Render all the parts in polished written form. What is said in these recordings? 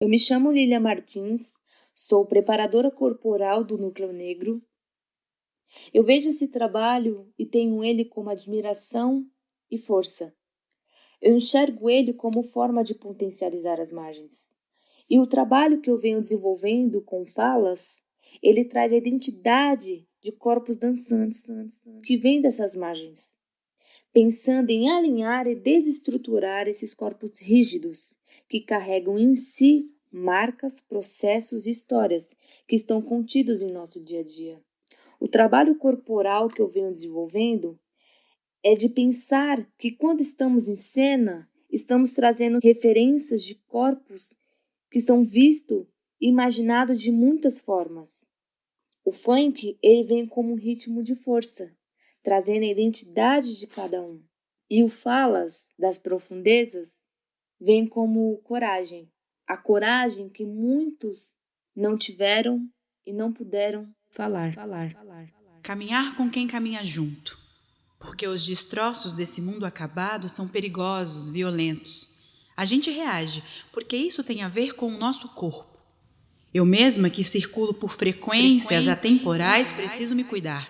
Eu me chamo Lília Martins, sou preparadora corporal do Núcleo Negro. Eu vejo esse trabalho e tenho ele como admiração e força. Eu enxergo ele como forma de potencializar as margens. E o trabalho que eu venho desenvolvendo com falas, ele traz a identidade de corpos dançantes que vêm dessas margens, pensando em alinhar e desestruturar esses corpos rígidos que carregam em si marcas, processos e histórias que estão contidos em nosso dia a dia. O trabalho corporal que eu venho desenvolvendo é de pensar que quando estamos em cena, estamos trazendo referências de corpos que são vistos e imaginados de muitas formas. O funk, ele vem como um ritmo de força, trazendo a identidade de cada um. E o falas das profundezas vem como coragem, a coragem que muitos não tiveram e não puderam falar. Caminhar com quem caminha junto, porque os destroços desse mundo acabado são perigosos, violentos. A gente reage, porque isso tem a ver com o nosso corpo. Eu mesma, que circulo por frequências atemporais, preciso me cuidar.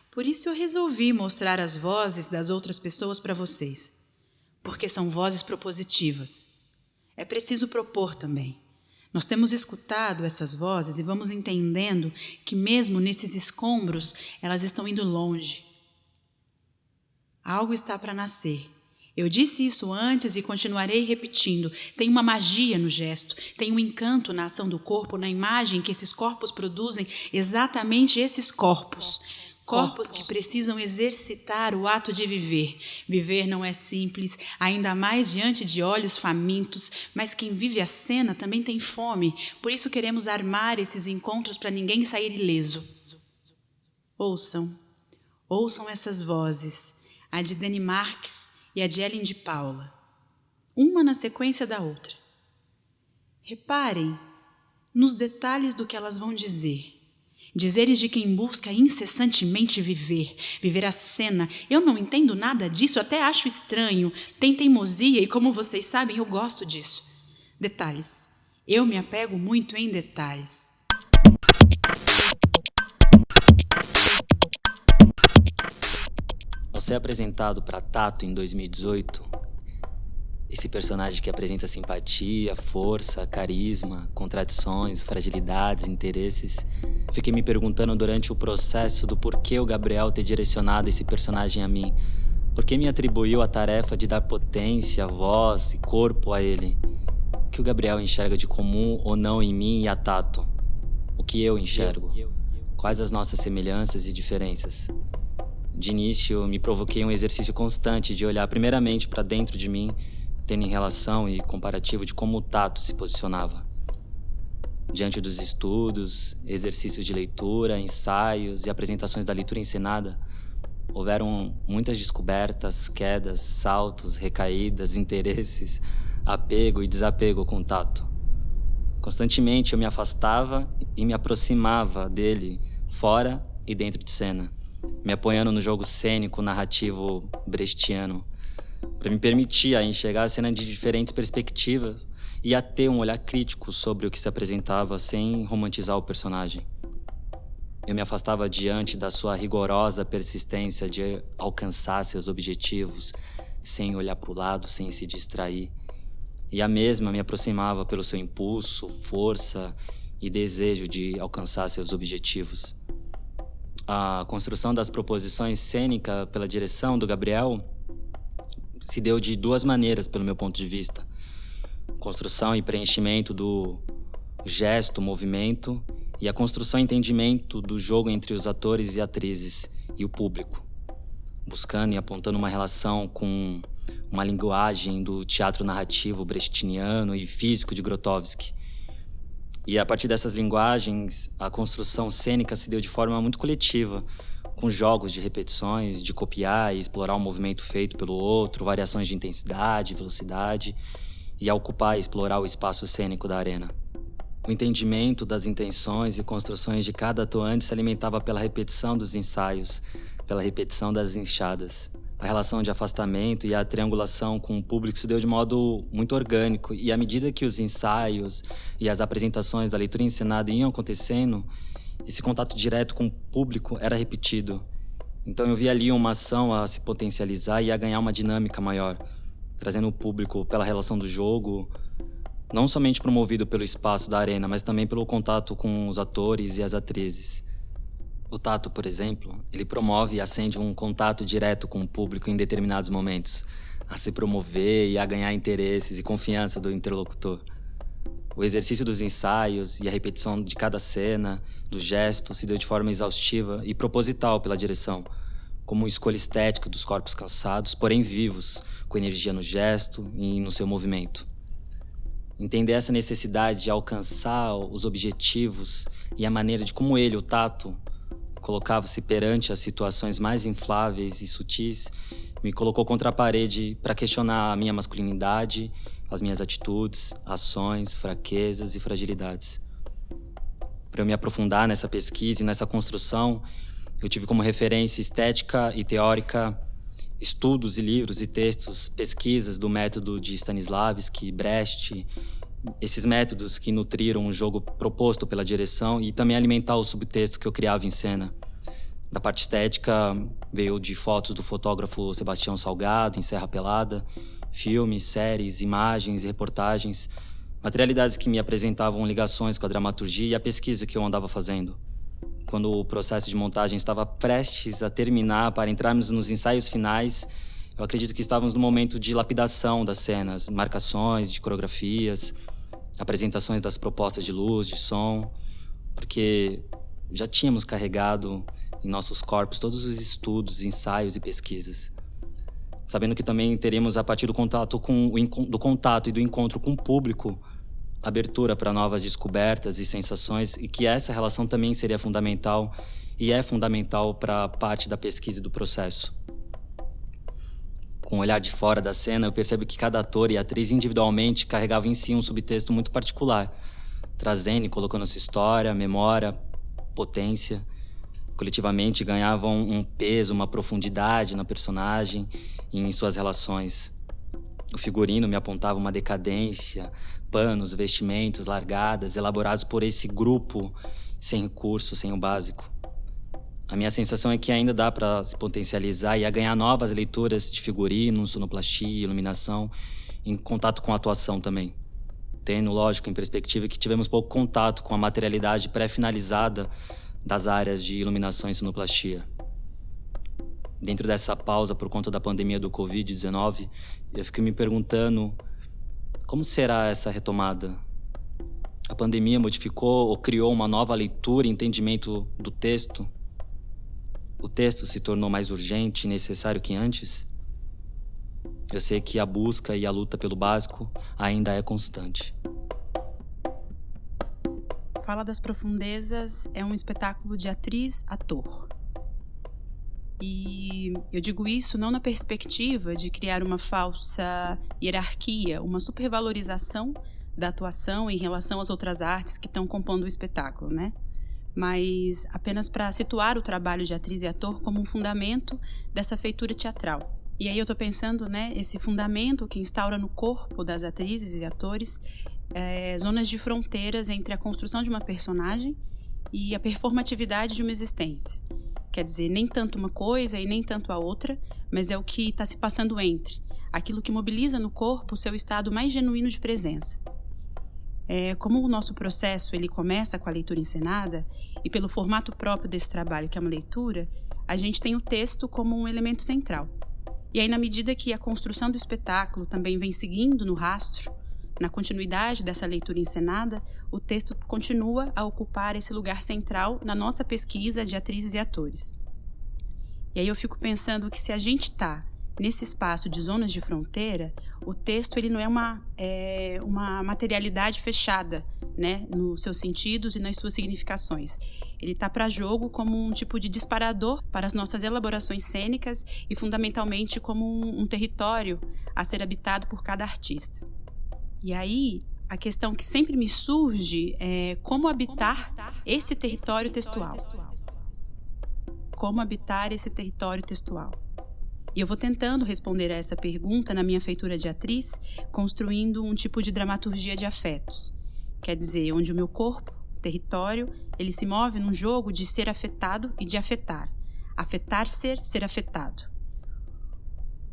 Por isso eu resolvi mostrar as vozes das outras pessoas para vocês, porque são vozes propositivas. É preciso propor também. Nós temos escutado essas vozes e vamos entendendo que mesmo nesses escombros, elas estão indo longe. Algo está para nascer. Eu disse isso antes e continuarei repetindo. Tem uma magia no gesto, tem um encanto na ação do corpo, na imagem que esses corpos produzem, exatamente esses corpos. Corpos que precisam exercitar o ato de viver. Viver não é simples, ainda mais diante de olhos famintos, mas quem vive a cena também tem fome. Por isso queremos armar esses encontros para ninguém sair ileso. Ouçam essas vozes, a de Dani Marques e a de Ellen de Paula, uma na sequência da outra. Reparem nos detalhes do que elas vão dizer. Dizeres de quem busca incessantemente viver a cena. Eu não entendo nada disso, até acho estranho. Tem teimosia e, como vocês sabem, eu gosto disso. Detalhes. Eu me apego muito em detalhes. Ao ser apresentado para Tato em 2018, esse personagem que apresenta simpatia, força, carisma, contradições, fragilidades, interesses, fiquei me perguntando durante o processo do porquê o Gabriel ter direcionado esse personagem a mim. Por que me atribuiu a tarefa de dar potência, voz e corpo a ele? O que o Gabriel enxerga de comum ou não em mim e a Tato? O que eu enxergo? Quais as nossas semelhanças e diferenças? De início, me provoquei um exercício constante de olhar primeiramente para dentro de mim, tendo em relação e comparativo de como o Tato se posicionava. Diante dos estudos, exercícios de leitura, ensaios e apresentações da leitura encenada, houveram muitas descobertas, quedas, saltos, recaídas, interesses, apego e desapego com o Tato. Constantemente eu me afastava e me aproximava dele, fora e dentro de cena, me apoiando no jogo cênico, narrativo brechtiano, para me permitir a enxergar a cena de diferentes perspectivas e a ter um olhar crítico sobre o que se apresentava sem romantizar o personagem. Eu me afastava diante da sua rigorosa persistência de alcançar seus objetivos, sem olhar para o lado, sem se distrair. E a mesma me aproximava pelo seu impulso, força e desejo de alcançar seus objetivos. A construção das proposições cênicas pela direção do Gabriel se deu de duas maneiras, pelo meu ponto de vista. Construção e preenchimento do gesto, movimento, e a construção e entendimento do jogo entre os atores e atrizes e o público, buscando e apontando uma relação com uma linguagem do teatro narrativo brechtiniano e físico de Grotowski. E a partir dessas linguagens, a construção cênica se deu de forma muito coletiva, com jogos de repetições, de copiar e explorar o movimento feito pelo outro, variações de intensidade, velocidade, e a ocupar e explorar o espaço cênico da arena. O entendimento das intenções e construções de cada atuante se alimentava pela repetição dos ensaios, pela repetição das enxadas, A relação de afastamento e a triangulação com o público se deu de modo muito orgânico. E à medida que os ensaios e as apresentações da leitura encenada iam acontecendo, esse contato direto com o público era repetido. Então eu vi ali uma ação a se potencializar e a ganhar uma dinâmica maior, trazendo o público pela relação do jogo, não somente promovido pelo espaço da arena, mas também pelo contato com os atores e as atrizes. O tato, por exemplo, ele promove e acende um contato direto com o público em determinados momentos, a se promover e a ganhar interesses e confiança do interlocutor. O exercício dos ensaios e a repetição de cada cena, do gesto, se deu de forma exaustiva e proposital pela direção, como escolha estética dos corpos cansados, porém vivos, com energia no gesto e no seu movimento. Entender essa necessidade de alcançar os objetivos e a maneira de como ele, o tato, colocava-se perante as situações mais infláveis e sutis, me colocou contra a parede para questionar a minha masculinidade, as minhas atitudes, ações, fraquezas e fragilidades. Para eu me aprofundar nessa pesquisa e nessa construção, eu tive como referência estética e teórica estudos e livros e textos, pesquisas do método de Stanislavski, Brecht, esses métodos que nutriram o jogo proposto pela direção e também alimentar o subtexto que eu criava em cena. Da parte estética, veio de fotos do fotógrafo Sebastião Salgado, em Serra Pelada, filmes, séries, imagens e reportagens, materialidades que me apresentavam ligações com a dramaturgia e a pesquisa que eu andava fazendo. Quando o processo de montagem estava prestes a terminar para entrarmos nos ensaios finais, eu acredito que estávamos no momento de lapidação das cenas, marcações de coreografias, apresentações das propostas de luz, de som, porque já tínhamos carregado em nossos corpos todos os estudos, ensaios e pesquisas. Sabendo que também teremos, a partir do contato e do encontro com o público, abertura para novas descobertas e sensações, e que essa relação também seria fundamental e é fundamental para a parte da pesquisa e do processo. Com o olhar de fora da cena, eu percebo que cada ator e atriz individualmente carregava em si um subtexto muito particular, trazendo e colocando sua história, memória, potência. Coletivamente ganhavam um peso, uma profundidade na personagem e em suas relações. O figurino me apontava uma decadência, panos, vestimentos, largadas, elaborados por esse grupo sem recurso, sem o básico. A minha sensação é que ainda dá para se potencializar e a ganhar novas leituras de figurino, sonoplastia, iluminação, em contato com a atuação também. Tendo, lógico, em perspectiva que tivemos pouco contato com a materialidade pré-finalizada das áreas de iluminação e sonoplastia. Dentro dessa pausa por conta da pandemia do Covid-19, eu fico me perguntando como será essa retomada? A pandemia modificou ou criou uma nova leitura e entendimento do texto? O texto se tornou mais urgente e necessário que antes? Eu sei que a busca e a luta pelo básico ainda é constante. Fala das Profundezas é um espetáculo de atriz-ator. E eu digo isso não na perspectiva de criar uma falsa hierarquia, uma supervalorização da atuação em relação às outras artes que estão compondo o espetáculo, né? Mas apenas para situar o trabalho de atriz e ator como um fundamento dessa feitura teatral. E aí eu estou pensando, né, esse fundamento que instaura no corpo das atrizes e atores zonas de fronteiras entre a construção de uma personagem e a performatividade de uma existência. Quer dizer, nem tanto uma coisa e nem tanto a outra, mas é o que está se passando entre, aquilo que mobiliza no corpo o seu estado mais genuíno de presença. Como o nosso processo ele começa com a leitura encenada, e pelo formato próprio desse trabalho, que é uma leitura, a gente tem o texto como um elemento central. E aí, na medida que a construção do espetáculo também vem seguindo no rastro, na continuidade dessa leitura encenada, o texto continua a ocupar esse lugar central na nossa pesquisa de atrizes e atores. E aí eu fico pensando que se a gente está nesse espaço de zonas de fronteira, o texto ele não é uma materialidade fechada, né, nos seus sentidos e nas suas significações. Ele está para jogo como um tipo de disparador para as nossas elaborações cênicas e, fundamentalmente, como um território a ser habitado por cada artista. E aí, a questão que sempre me surge é como habitar esse território textual. Como habitar esse território textual. E eu vou tentando responder a essa pergunta na minha feitura de atriz, construindo um tipo de dramaturgia de afetos. Quer dizer, onde o meu corpo, território, ele se move num jogo de ser afetado e de afetar. Afetar ser afetado.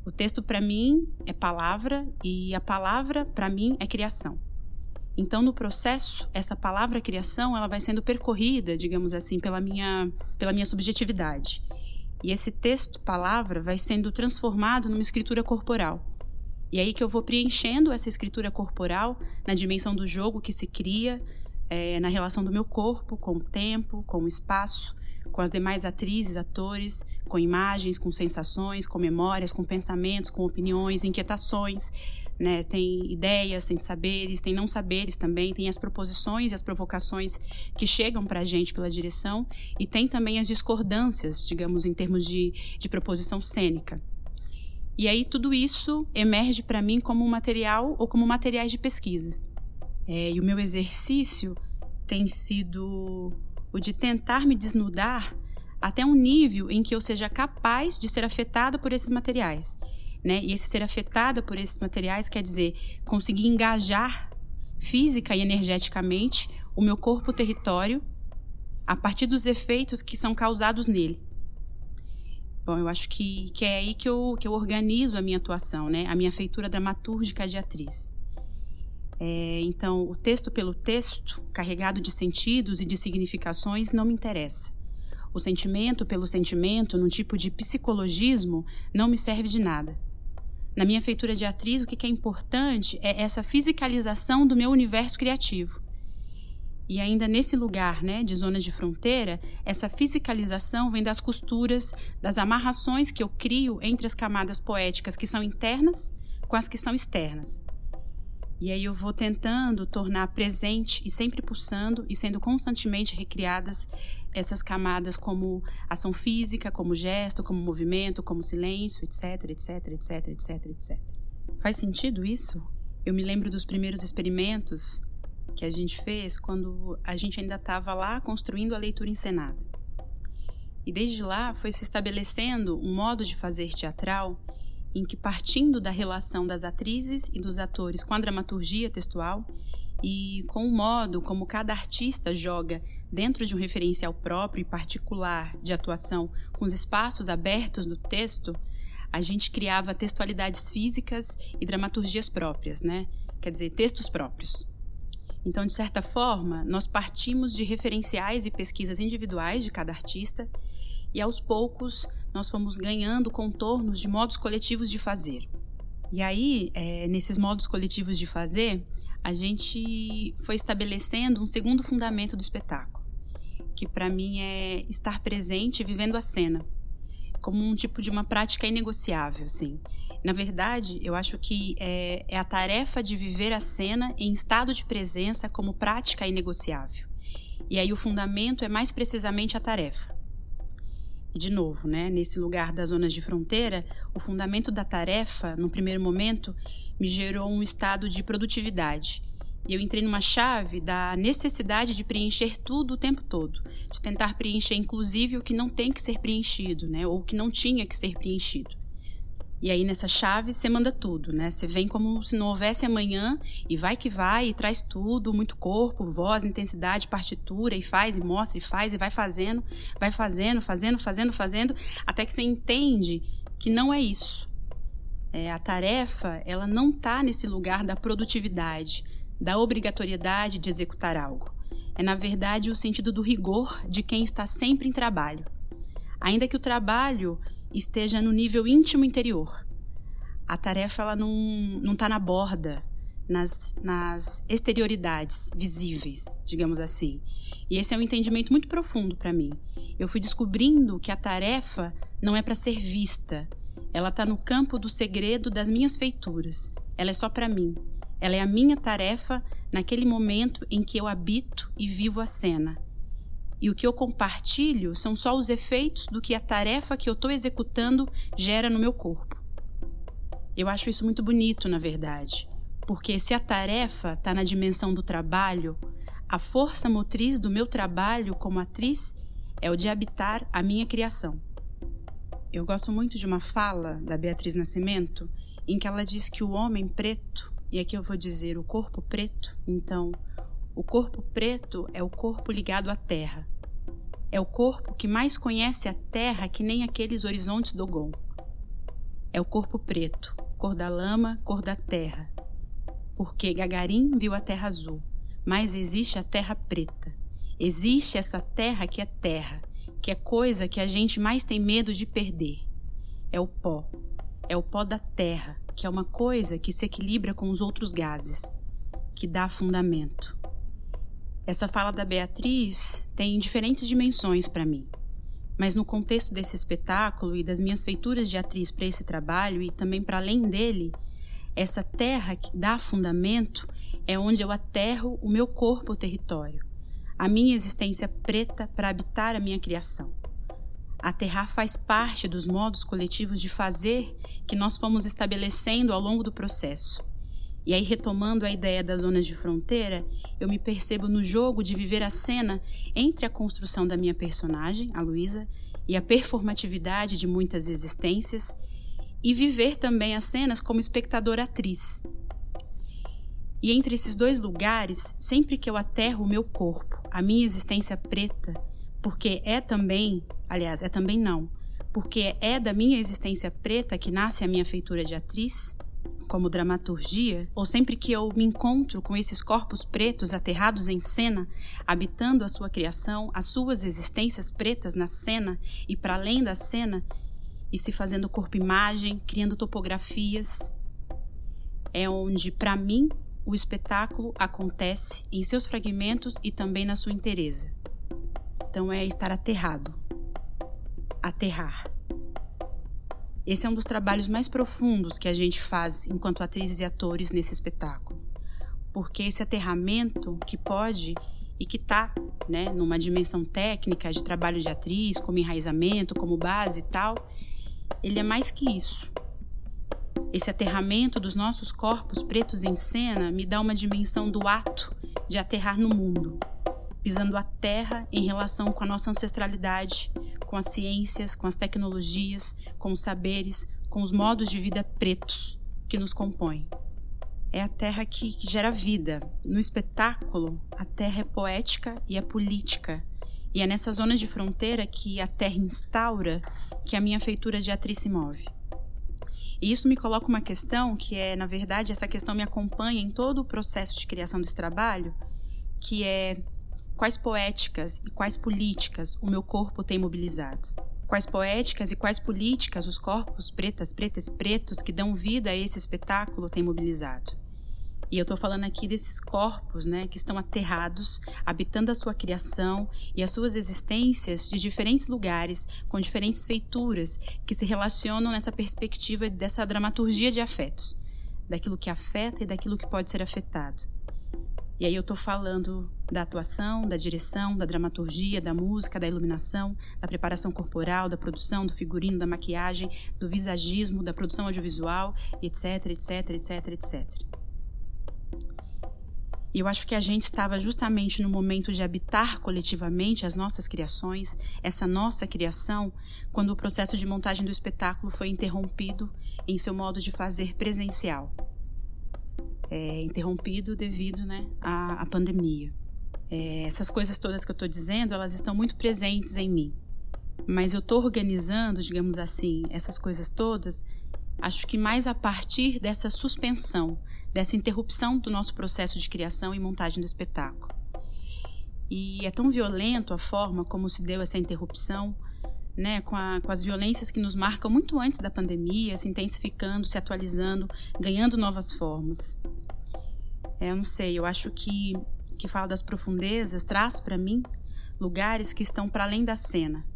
O texto, para mim, é palavra e a palavra, para mim, é criação. Então, no processo, essa palavra criação, ela vai sendo percorrida, digamos assim, pela minha subjetividade. E esse texto, palavra, vai sendo transformado numa escritura corporal. E aí que eu vou preenchendo essa escritura corporal na dimensão do jogo que se cria, na relação do meu corpo com o tempo, com o espaço, com as demais atrizes, atores, com imagens, com sensações, com memórias, com pensamentos, com opiniões, inquietações, né? Tem ideias, tem saberes, tem não saberes também, tem as proposições e as provocações que chegam para a gente pela direção e tem também as discordâncias, digamos, em termos de proposição cênica. E aí tudo isso emerge para mim como um material ou como materiais de pesquisas. E o meu exercício tem sido o de tentar me desnudar até um nível em que eu seja capaz de ser afetada por esses materiais. Né? E esse ser afetada por esses materiais quer dizer conseguir engajar física e energeticamente o meu corpo território a partir dos efeitos que são causados nele. Bom, eu acho que é aí que eu organizo a minha atuação, né? A minha feitura dramatúrgica de atriz. Então, o texto pelo texto, carregado de sentidos e de significações, não me interessa. O sentimento pelo sentimento, num tipo de psicologismo, não me serve de nada. Na minha feitura de atriz, o que é importante é essa fisicalização do meu universo criativo. E ainda nesse lugar, né, de zona de fronteira, essa fisicalização vem das costuras, das amarrações que eu crio entre as camadas poéticas que são internas com as que são externas. E aí eu vou tentando tornar presente e sempre pulsando e sendo constantemente recriadas essas camadas como ação física, como gesto, como movimento, como silêncio, etc, etc, etc, etc, etc. Faz sentido isso? Eu me lembro dos primeiros experimentos que a gente fez quando a gente ainda estava lá construindo a leitura encenada. E desde lá foi se estabelecendo um modo de fazer teatral em que, partindo da relação das atrizes e dos atores com a dramaturgia textual e com o modo como cada artista joga dentro de um referencial próprio e particular de atuação com os espaços abertos do texto, a gente criava textualidades físicas e dramaturgias próprias, né? Quer dizer, textos próprios. Então, de certa forma, nós partimos de referenciais e pesquisas individuais de cada artista e, aos poucos, nós fomos ganhando contornos de modos coletivos de fazer. E aí, nesses modos coletivos de fazer, a gente foi estabelecendo um segundo fundamento do espetáculo, que para mim é estar presente vivendo a cena, como um tipo de uma prática inegociável, assim. Na verdade, eu acho que é a tarefa de viver a cena em estado de presença como prática inegociável. E aí o fundamento é mais precisamente a tarefa. E, de novo, né, nesse lugar das zonas de fronteira, o fundamento da tarefa, no primeiro momento, me gerou um estado de produtividade. E eu entrei numa chave da necessidade de preencher tudo o tempo todo, de tentar preencher, inclusive, o que não tem que ser preenchido, né, ou o que não tinha que ser preenchido. E aí, nessa chave, você manda tudo, né? Você vem como se não houvesse amanhã e vai que vai e traz tudo, muito corpo, voz, intensidade, partitura, e faz, e mostra, e faz, e vai fazendo, até que você entende que não é isso. A tarefa, ela não está nesse lugar da produtividade, da obrigatoriedade de executar algo. É, na verdade, o sentido do rigor de quem está sempre em trabalho. Ainda que o trabalho esteja no nível íntimo interior. A tarefa ela não está na borda, nas exterioridades visíveis, digamos assim. E esse é um entendimento muito profundo para mim. Eu fui descobrindo que a tarefa não é para ser vista. Ela está no campo do segredo das minhas feituras. Ela é só para mim. Ela é a minha tarefa naquele momento em que eu habito e vivo a cena. E o que eu compartilho são só os efeitos do que a tarefa que eu estou executando gera no meu corpo. Eu acho isso muito bonito, na verdade, porque se a tarefa está na dimensão do trabalho, a força motriz do meu trabalho como atriz é o de habitar a minha criação. Eu gosto muito de uma fala da Beatriz Nascimento, em que ela diz que o homem preto, e aqui eu vou dizer o corpo preto, então, o corpo preto é o corpo ligado à terra. É o corpo que mais conhece a terra que nem aqueles horizontes Dogon. É o corpo preto, cor da lama, cor da terra. Porque Gagarin viu a terra azul, mas existe a terra preta. Existe essa terra, que é coisa que a gente mais tem medo de perder. É o pó da terra, que é uma coisa que se equilibra com os outros gases, que dá fundamento. Essa fala da Beatriz tem diferentes dimensões para mim, mas no contexto desse espetáculo e das minhas feituras de atriz para esse trabalho e também para além dele, essa terra que dá fundamento é onde eu aterro o meu corpo, o território, a minha existência preta para habitar a minha criação. Aterrar faz parte dos modos coletivos de fazer que nós fomos estabelecendo ao longo do processo. E aí, retomando a ideia das zonas de fronteira, eu me percebo no jogo de viver a cena entre a construção da minha personagem, a Luísa, e a performatividade de muitas existências, e viver também as cenas como espectadora-atriz. E entre esses dois lugares, sempre que eu aterro o meu corpo, a minha existência preta, porque porque é da minha existência preta que nasce a minha feitura de atriz, como dramaturgia, ou sempre que eu me encontro com esses corpos pretos aterrados em cena, habitando a sua criação, as suas existências pretas na cena e para além da cena, e se fazendo corpo-imagem, criando topografias, é onde, para mim, o espetáculo acontece em seus fragmentos e também na sua inteireza. Então é estar aterrado. Aterrar. Esse é um dos trabalhos mais profundos que a gente faz enquanto atrizes e atores nesse espetáculo. Porque esse aterramento que pode e que está, né, numa dimensão técnica de trabalho de atriz, como enraizamento, como base e tal, ele é mais que isso. Esse aterramento dos nossos corpos pretos em cena me dá uma dimensão do ato de aterrar no mundo, pisando a terra em relação com a nossa ancestralidade, com as ciências, com as tecnologias, com os saberes, com os modos de vida pretos que nos compõem. É a terra que gera vida. No espetáculo, a terra é poética e é política. E é nessas zonas de fronteira que a terra instaura que a minha feitura de atriz se move. E isso me coloca uma questão que é, na verdade, essa questão me acompanha em todo o processo de criação desse trabalho, que é quais poéticas e quais políticas o meu corpo tem mobilizado. Quais poéticas e quais políticas os corpos pretas, pretos que dão vida a esse espetáculo têm mobilizado. E eu estou falando aqui desses corpos, né, que estão aterrados, habitando a sua criação e as suas existências de diferentes lugares, com diferentes feituras, que se relacionam nessa perspectiva dessa dramaturgia de afetos, daquilo que afeta e daquilo que pode ser afetado. E aí eu estou falando da atuação, da direção, da dramaturgia, da música, da iluminação, da preparação corporal, da produção, do figurino, da maquiagem, do visagismo, da produção audiovisual, etc, etc, etc, etc. E eu acho que a gente estava justamente no momento de habitar coletivamente as nossas criações, essa nossa criação, quando o processo de montagem do espetáculo foi interrompido em seu modo de fazer presencial. Interrompido devido, né, à pandemia. Essas coisas todas que eu estou dizendo, elas estão muito presentes em mim. Mas eu estou organizando, digamos assim, essas coisas todas, acho que mais a partir dessa suspensão, dessa interrupção do nosso processo de criação e montagem do espetáculo. E é tão violento a forma como se deu essa interrupção, né, com as violências que nos marcam muito antes da pandemia, se intensificando, se atualizando, ganhando novas formas. Eu não sei, eu acho que fala das profundezas, traz para mim lugares que estão para além da cena,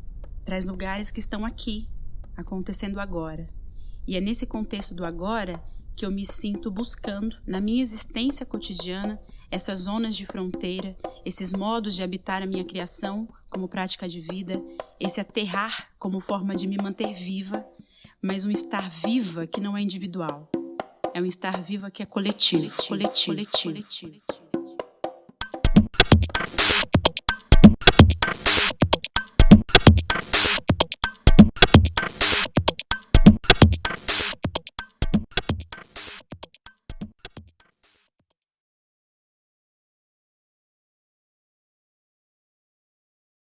traz lugares que estão aqui, acontecendo agora. E é nesse contexto do agora que eu me sinto buscando, na minha existência cotidiana, essas zonas de fronteira, esses modos de habitar a minha criação como prática de vida, esse aterrar como forma de me manter viva, mas um estar viva que não é individual. É um estar viva que é coletivo.